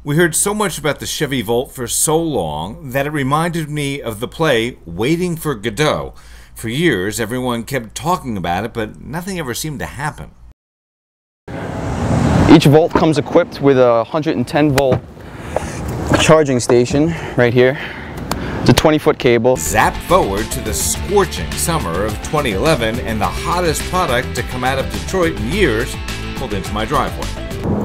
We heard so much about the Chevy Volt for so long that it reminded me of the play Waiting for Godot. For years, everyone kept talking about it, but nothing ever seemed to happen. Each Volt comes equipped with a 110 volt charging station right here. It's a 20-foot cable. Zap forward to the scorching summer of 2011 and the hottest product to come out of Detroit in years pulled into my driveway.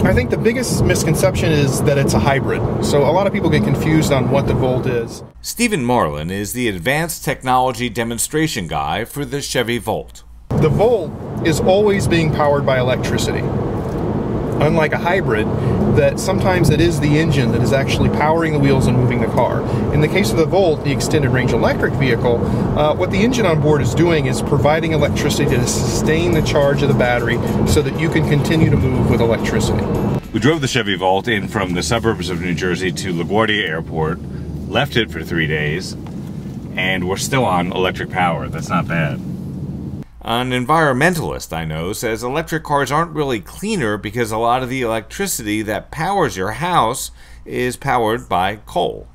I think the biggest misconception is that it's a hybrid. So a lot of people get confused on what the Volt is. Stephen Marlin is the advanced technology demonstration guy for the Chevy Volt. The Volt is always being powered by electricity. Unlike a hybrid, that sometimes it is the engine that is actually powering the wheels and moving the car. In the case of the Volt, the extended range electric vehicle, what the engine on board is doing is providing electricity to sustain the charge of the battery so that you can continue to move with electricity. We drove the Chevy Volt in from the suburbs of New Jersey to LaGuardia Airport, left it for 3 days, and we're still on electric power. That's not bad. An environmentalist I know says electric cars aren't really cleaner because a lot of the electricity that powers your house is powered by coal.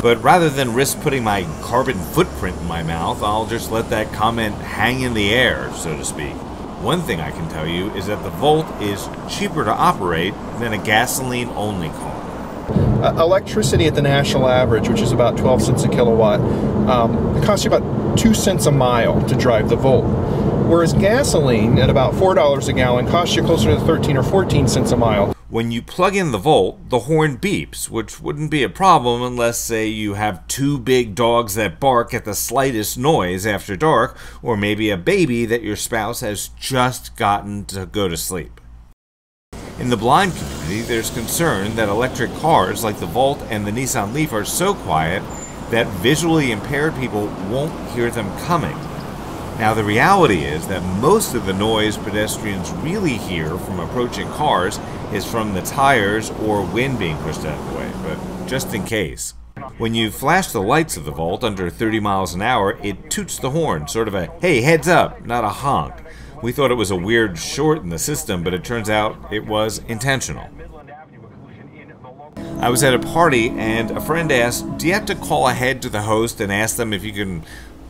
But rather than risk putting my carbon footprint in my mouth, I'll just let that comment hang in the air, so to speak. One thing I can tell you is that the Volt is cheaper to operate than a gasoline-only car. Electricity at the national average, which is about 12 cents a kilowatt, it costs you about 2 cents a mile to drive the Volt. Whereas gasoline at about $4 a gallon costs you closer to 13 or 14 cents a mile. When you plug in the Volt, the horn beeps, which wouldn't be a problem unless, say, you have 2 big dogs that bark at the slightest noise after dark, or maybe a baby that your spouse has just gotten to go to sleep. In the blind community, there's concern that electric cars like the Volt and the Nissan Leaf are so quiet that visually impaired people won't hear them coming. Now, the reality is that most of the noise pedestrians really hear from approaching cars is from the tires or wind being pushed out of the way, but just in case. When you flash the lights of the Volt under 30 miles an hour, it toots the horn, sort of a, hey, heads up, not a honk. We thought it was a weird short in the system, but it turns out it was intentional. I was at a party and a friend asked, do you have to call ahead to the host and ask them if you can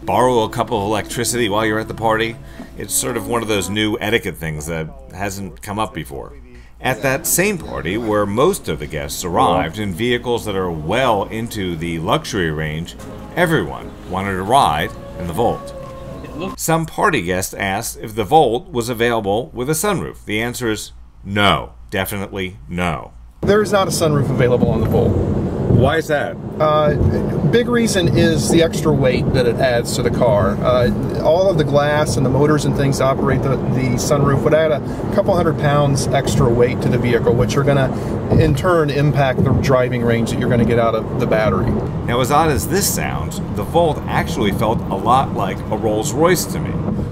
borrow a cup of electricity while you're at the party? It's sort of one of those new etiquette things that hasn't come up before. At that same party, where most of the guests arrived in vehicles that are well into the luxury range, everyone wanted a ride in the Volt. Some party guests asked if the Volt was available with a sunroof. The answer is no, definitely no. There is not a sunroof available on the Volt. Why is that? Big reason is the extra weight that it adds to the car. All of the glass and the motors and things to operate the sunroof would add a couple 100 pounds extra weight to the vehicle, which are going to, in turn, impact the driving range that you're going to get out of the battery. Now, as odd as this sounds, the Volt actually felt a lot like a Rolls-Royce to me.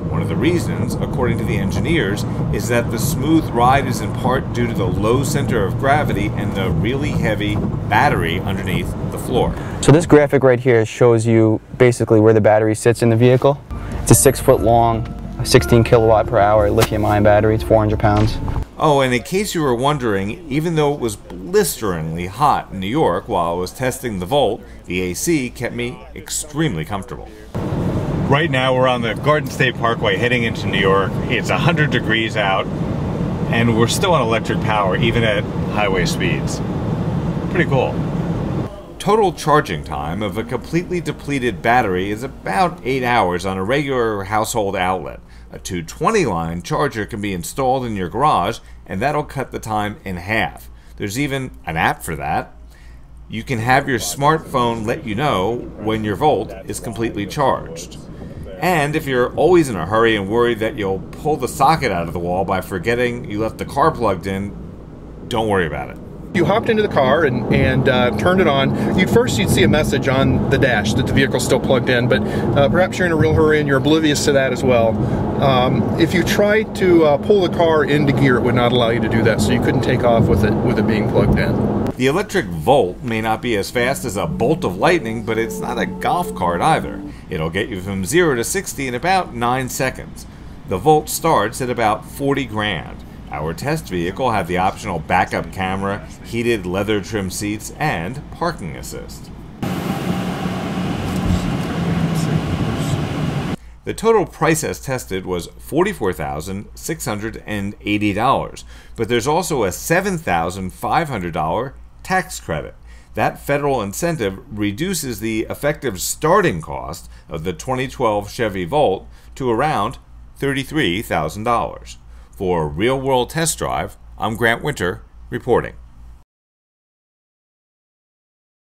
One of the reasons, according to the engineers, is that the smooth ride is in part due to the low center of gravity and the really heavy battery underneath the floor. So this graphic right here shows you basically where the battery sits in the vehicle. It's a 6-foot long, 16 kilowatt per hour lithium-ion battery. It's 400 pounds. Oh, and in case you were wondering, even though it was blisteringly hot in New York while I was testing the Volt, the AC kept me extremely comfortable. Right now we're on the Garden State Parkway heading into New York. It's 100 degrees out, and we're still on electric power even at highway speeds. Pretty cool. Total charging time of a completely depleted battery is about 8 hours on a regular household outlet. A 220-line charger can be installed in your garage, and that'll cut the time in half. There's even an app for that. You can have your smartphone let you know when your Volt is completely charged. And if you're always in a hurry and worried that you'll pull the socket out of the wall by forgetting you left the car plugged in, don't worry about it. You hopped into the car and turned it on. You'd see a message on the dash that the vehicle's still plugged in, but perhaps you're in a real hurry and you're oblivious to that as well. If you tried to pull the car into gear, it would not allow you to do that, so you couldn't take off with it being plugged in. The electric Volt may not be as fast as a bolt of lightning, but it's not a golf cart either. It'll get you from 0 to 60 in about 9 seconds. The Volt starts at about 40 grand. Our test vehicle had the optional backup camera, heated leather trim seats, and parking assist. The total price as tested was $44,680, but there's also a $7,500 tax credit. That federal incentive reduces the effective starting cost of the 2012 Chevy Volt to around $33,000. For Real World Test Drive, I'm Grant Winter reporting.